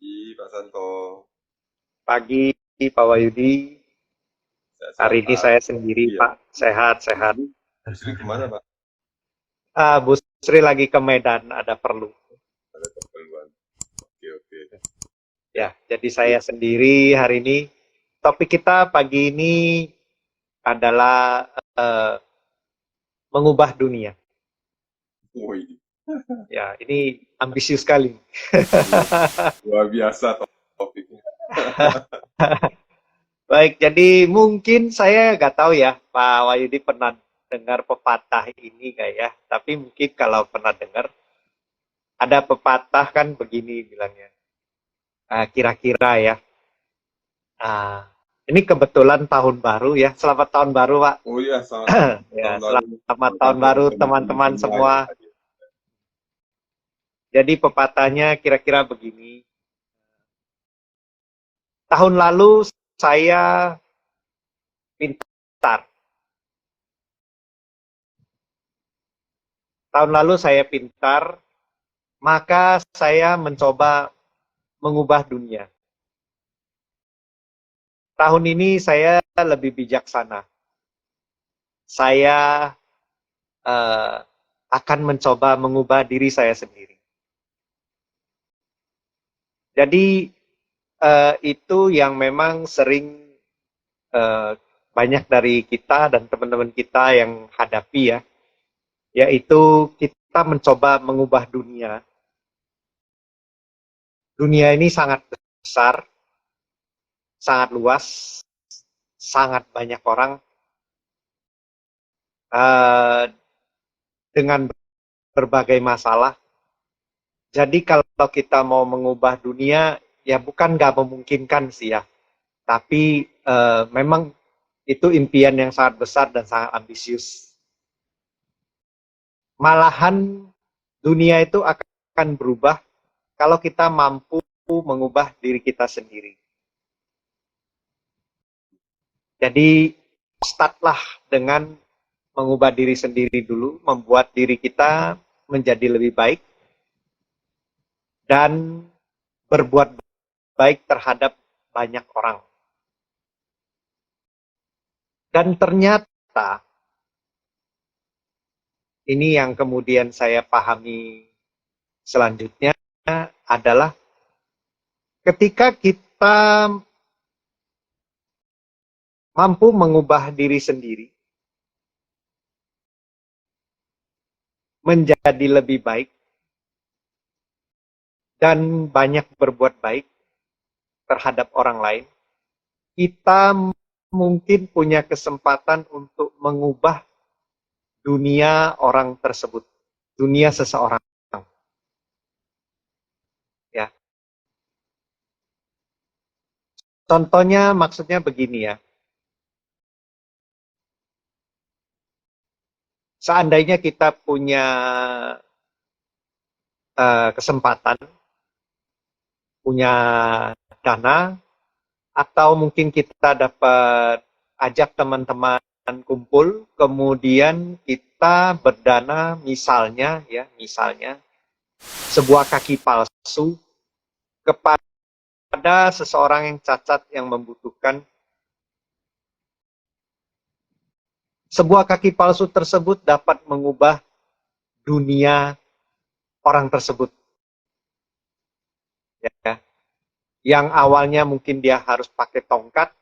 Pak Santo. Pagi, Pak Wahyudi. Sehat-sehat, Hari ini Pak. saya sendiri, Iya. Pak. Bu Sehat-sehat. Sri, Bu Sri kemana, Pak? Bu Sri lagi ke Medan, ada perlu. Ada keperluan. Oke, oke. Ya, Ya, jadi saya sendiri hari ini. Topik kita pagi ini adalah eh, mengubah dunia. woi. Ya, ini ambisius sekali. Iya. Luar biasa topiknya. Baik, jadi mungkin saya nggak tahu ya, Pak Wahyudi pernah dengar pepatah ini nggak ya? Tapi mungkin kalau pernah dengar, ada pepatah kan begini bilangnya. Kira-kira ya. Ah, ini kebetulan tahun baru ya. Selamat tahun baru, Pak. Oh iya, selamat Ya, tahun baru selamat buat tahun Santo dan baru teman-teman teman-teman semua semua. yang hadir. Jadi pepatahnya kira-kira begini. Tahun lalu saya pintar. Tahun lalu saya pintar, maka saya mencoba mengubah dunia. Tahun ini saya lebih bijaksana. Saya uh, akan mencoba mengubah diri saya sendiri. Jadi itu yang memang sering banyak dari kita dan teman-teman kita yang hadapi ya, yaitu kita mencoba mengubah dunia. Dunia ini sangat besar, sangat luas, sangat banyak orang uh, dengan berbagai masalah. Jadi kalau kita mau mengubah dunia, ya bukan nggak memungkinkan sih ya, tapi memang itu impian yang sangat besar dan sangat ambisius. Malahan dunia itu akan berubah kalau kita mampu mengubah diri kita sendiri. Jadi startlah dengan mengubah diri sendiri dulu, membuat diri kita menjadi lebih baik dan berbuat baik terhadap banyak orang. Dan ternyata ini yang kemudian saya pahami selanjutnya adalah ketika kita mampu mengubah diri sendiri menjadi lebih baik dan banyak berbuat baik terhadap orang lain, kita mungkin punya kesempatan untuk mengubah dunia orang tersebut, dunia seseorang. Ya, contohnya maksudnya begini ya. Seandainya kita punya kesempatan, punya dana, atau mungkin kita dapat ajak teman-teman kumpul, kemudian kita berdana misalnya ya, misalnya sebuah kaki palsu kepada seseorang yang cacat yang membutuhkan. Sebuah kaki palsu tersebut dapat mengubah dunia orang tersebut. Ya. Yang awalnya mungkin dia harus pakai tongkat,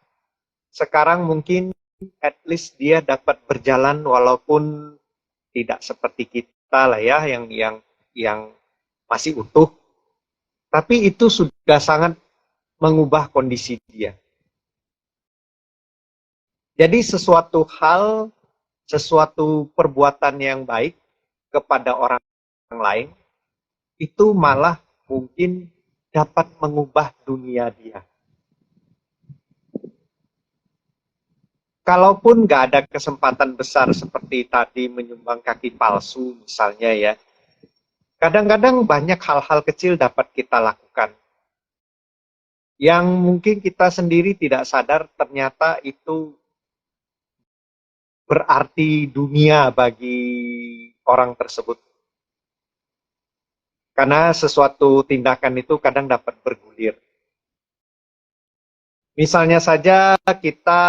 sekarang mungkin at least dia dapat berjalan walaupun tidak seperti kita lah ya, yang masih utuh. Tapi itu sudah sangat mengubah kondisi dia. Jadi sesuatu hal, sesuatu perbuatan yang baik kepada orang lain, itu malah mungkin dapat mengubah dunia dia. Kalaupun nggak ada kesempatan besar seperti tadi menyumbang kaki palsu misalnya ya, kadang-kadang banyak hal-hal kecil dapat kita lakukan. Yang mungkin kita sendiri tidak sadar ternyata itu berarti dunia bagi orang tersebut. Karena sesuatu tindakan itu kadang dapat bergulir. Misalnya saja kita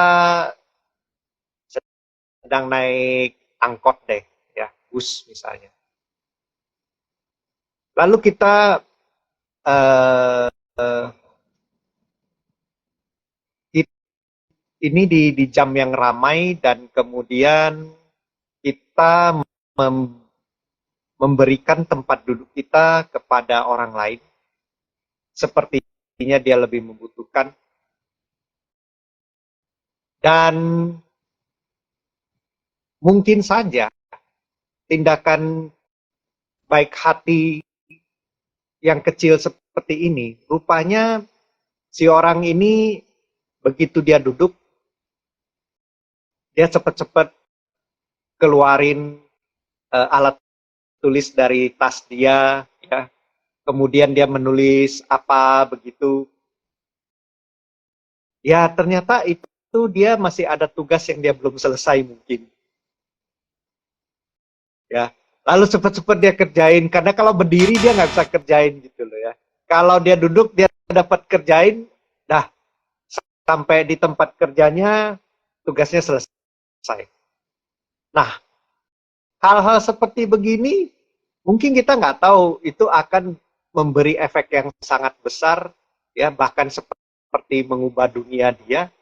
sedang naik angkot deh, ya, bus misalnya. Lalu kita eh, ini di jam yang ramai dan kemudian kita memberikan tempat duduk kita kepada orang lain, sepertinya dia lebih membutuhkan, dan mungkin saja tindakan baik hati yang kecil seperti ini, rupanya si orang ini begitu dia duduk, dia cepat-cepat keluarin alat tulis dari tas dia, ya. Kemudian dia menulis apa begitu. Ya ternyata itu dia masih ada tugas yang dia belum selesai mungkin. Ya, lalu cepat-cepat dia kerjain, karena kalau berdiri dia nggak bisa kerjain gitu loh ya. Kalau dia duduk dia dapat kerjain, dah sampai di tempat kerjanya tugasnya selesai. Nah, hal-hal seperti begini mungkin kita nggak tahu itu akan memberi efek yang sangat besar, ya, bahkan seperti mengubah dunia dia,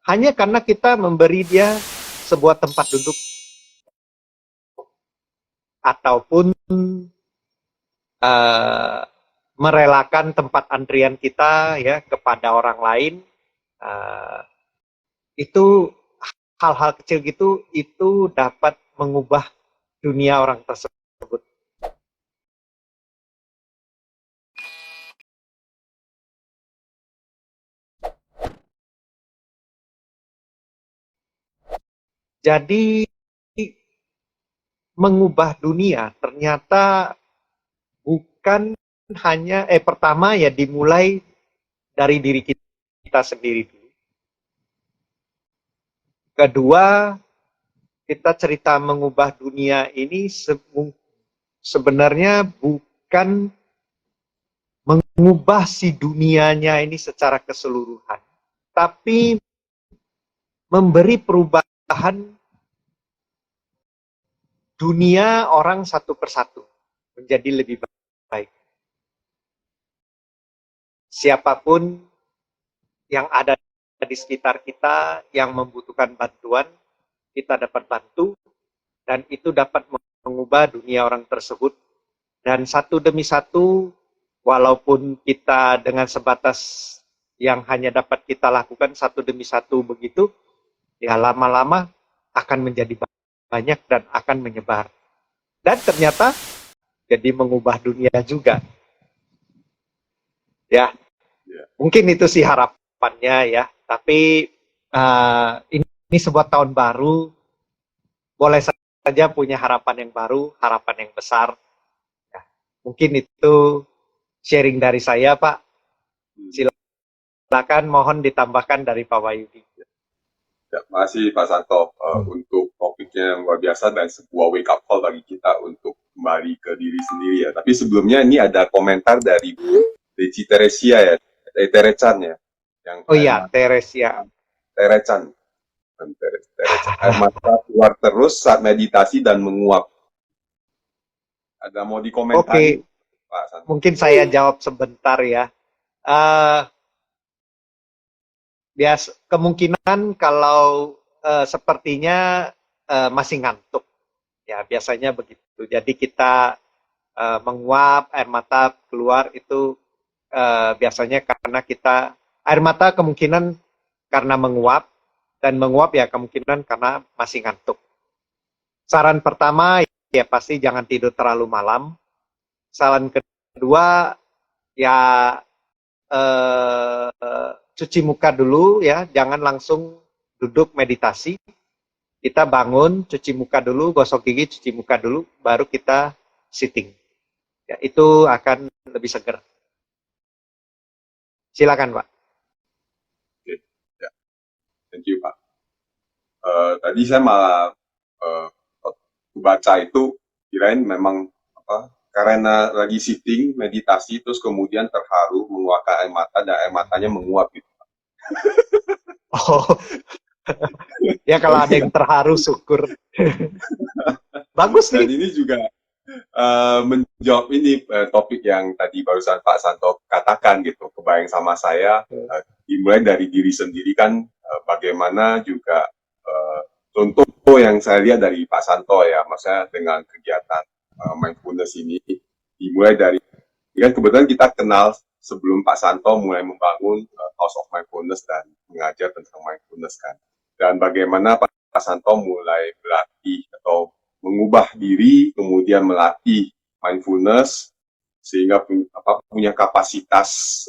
hanya karena kita memberi dia sebuah tempat duduk ataupun merelakan tempat antrian kita, ya, kepada orang lain. Itu hal-hal kecil gitu itu dapat mengubah dunia orang tersebut. Jadi mengubah dunia ternyata bukan hanya pertama ya dimulai dari diri kita sendiri dulu. Kedua, kita cerita mengubah dunia ini sebenarnya bukan mengubah si dunianya ini secara keseluruhan, tapi memberi perubahan dunia orang satu persatu menjadi lebih baik. Siapapun yang ada di sekitar kita yang membutuhkan bantuan, kita dapat bantu, dan itu dapat mengubah dunia orang tersebut. Dan satu demi satu, walaupun kita dengan sebatas yang hanya dapat kita lakukan satu demi satu begitu, ya lama-lama akan menjadi banyak dan akan menyebar. Dan ternyata jadi mengubah dunia juga. Ya, mungkin itu sih harapannya ya. Tapi ini sebuah tahun baru, boleh saja punya harapan yang baru, harapan yang besar. Ya, mungkin itu sharing dari saya, Pak. Silakan, mohon ditambahkan dari Pak Wahyudi. Ya, makasih Pak Santo untuk topiknya yang luar biasa dan sebuah wake up call bagi kita untuk kembali ke diri sendiri ya. Tapi sebelumnya ini ada komentar dari Deci Teresia ya, Terechan ya. Yang oh iya, Teresia. Terechan. Air mata keluar terus saat meditasi dan menguap. Ada mau dikomentari? Oke, Pak Santo? Mungkin saya jawab sebentar ya. Kemungkinan kalau sepertinya masih ngantuk, ya biasanya begitu. Jadi kita menguap, air mata keluar itu biasanya karena kita air mata kemungkinan karena menguap, dan menguap ya kemungkinan karena masih ngantuk. Saran pertama ya pasti jangan tidur terlalu malam. Saran kedua ya cuci muka dulu ya, jangan langsung duduk meditasi. Kita bangun, cuci muka dulu, gosok gigi, cuci muka dulu, baru kita sitting. Ya, itu akan lebih segar. Silakan, Pak. Oke, ya. Thank you, Pak. Tadi saya malah baca itu kirain memang karena lagi sitting meditasi terus kemudian terharu mengeluarkan air mata dan air matanya menguap gitu. Oh, ya kalau ada yang terharu syukur. Bagus Dan nih. ini juga menjawab ini topik yang tadi barusan Pak Santo katakan gitu, kebayang sama saya, dimulai dari diri sendiri kan, bagaimana juga contoh yang saya lihat dari Pak Santo ya, maksudnya dengan kegiatan mindfulness ini dimulai dari, kan kebetulan kita kenal sebelum Pak Santo mulai membangun House of Mindfulness dan mengajar tentang mindfulness kan, dan bagaimana Pak Santo mulai berlatih atau mengubah diri, kemudian melatih mindfulness sehingga punya kapasitas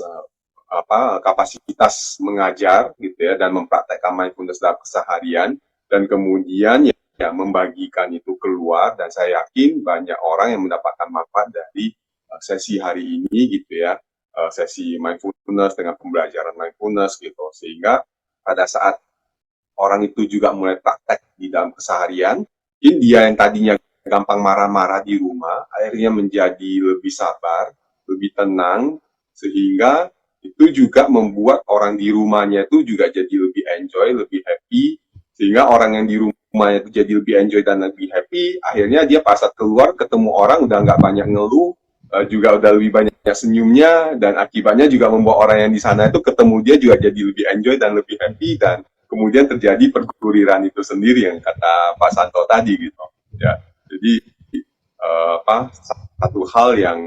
kapasitas mengajar gitu ya, dan mempraktekkan mindfulness dalam keseharian, dan kemudian ya membagikan itu keluar, dan saya yakin banyak orang yang mendapatkan manfaat dari sesi hari ini gitu ya, sesi mindfulness dengan pembelajaran mindfulness gitu, sehingga pada saat orang itu juga mulai praktek di dalam keseharian, mungkin dia yang tadinya gampang marah-marah di rumah, akhirnya menjadi lebih sabar, lebih tenang, sehingga itu juga membuat orang di rumahnya itu juga jadi lebih enjoy, lebih happy, sehingga orang yang di rumahnya itu jadi lebih enjoy dan lebih happy, akhirnya dia pas saat keluar ketemu orang udah nggak banyak ngeluh, juga udah lebih banyak senyumnya, dan akibatnya juga membuat orang yang di sana itu ketemu dia juga jadi lebih enjoy dan lebih happy, dan kemudian terjadi perguriran itu sendiri yang kata Pak Santo tadi gitu ya. Jadi satu hal yang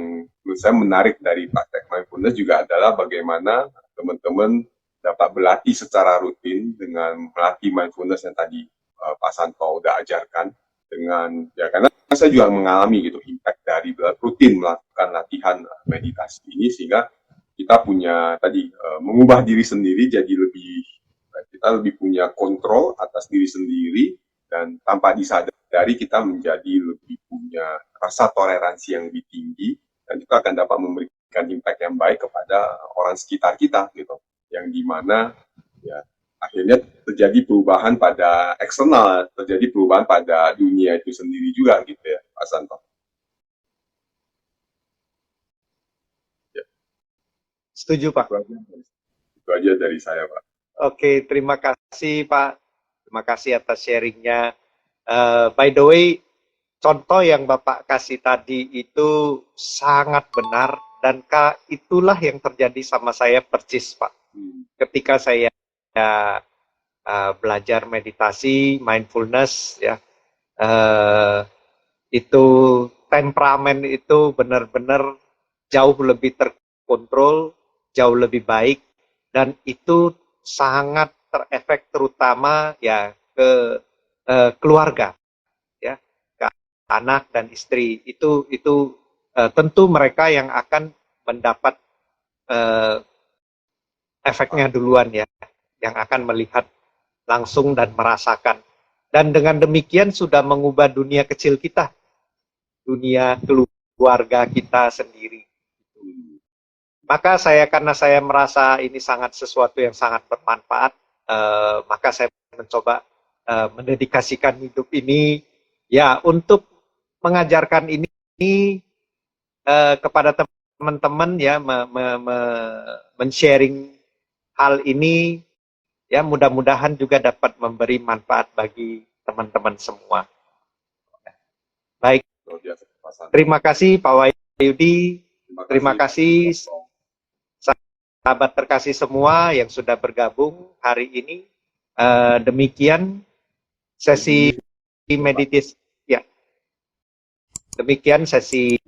menurut saya menarik dari praktek mindfulness juga adalah bagaimana teman-teman dapat berlatih secara rutin dengan melatih mindfulness yang tadi Pak Santo udah ajarkan, dengan ya, karena saya juga mengalami gitu impact dari rutin melakukan latihan meditasi ini, sehingga kita punya tadi mengubah diri sendiri jadi lebih, kita lebih punya kontrol atas diri sendiri, dan tanpa disadari kita menjadi lebih punya rasa toleransi yang lebih tinggi, dan itu akan dapat memberikan impact yang baik kepada orang sekitar kita gitu, yang dimana ya akhirnya terjadi perubahan pada eksternal, terjadi perubahan pada dunia itu sendiri juga gitu ya Pak Santo. Ya. Setuju, Pak. Itu aja dari saya Pak. Oke, terima kasih Pak. Terima kasih atas sharingnya. By the way, contoh yang Bapak kasih tadi itu sangat benar, dan itulah yang terjadi sama saya persis, Pak. Ketika saya belajar meditasi, mindfulness, ya, itu temperamen itu benar-benar jauh lebih terkontrol, jauh lebih baik, dan itu sangat terefek terutama ya ke keluarga, ya, ke anak dan istri. Itu tentu mereka yang akan mendapat efeknya duluan ya, yang akan melihat langsung dan merasakan. Dan dengan demikian sudah mengubah dunia kecil kita, dunia keluarga kita sendiri. Maka karena saya merasa ini sangat sesuatu yang sangat bermanfaat, maka saya mencoba mendedikasikan hidup ini ya untuk mengajarkan ini kepada teman-teman ya, men-sharing hal ini ya, mudah-mudahan juga dapat memberi manfaat bagi teman-teman semua. Baik, terima kasih Pak Wahyudi, terima kasih sahabat terkasih semua yang sudah bergabung hari ini. Demikian sesi meditasi ya. Demikian sesi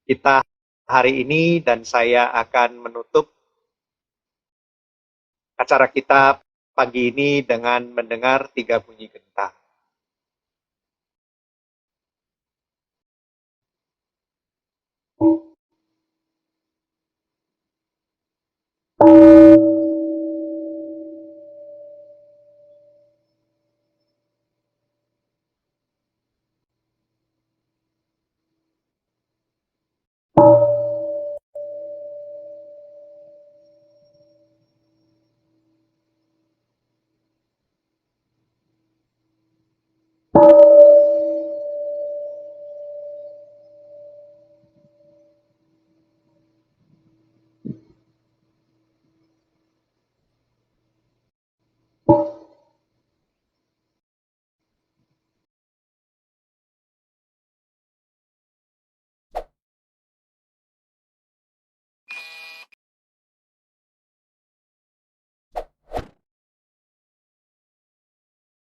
kita hari ini, dan saya akan menutup acara kita pagi ini dengan mendengar 3 bunyi genta.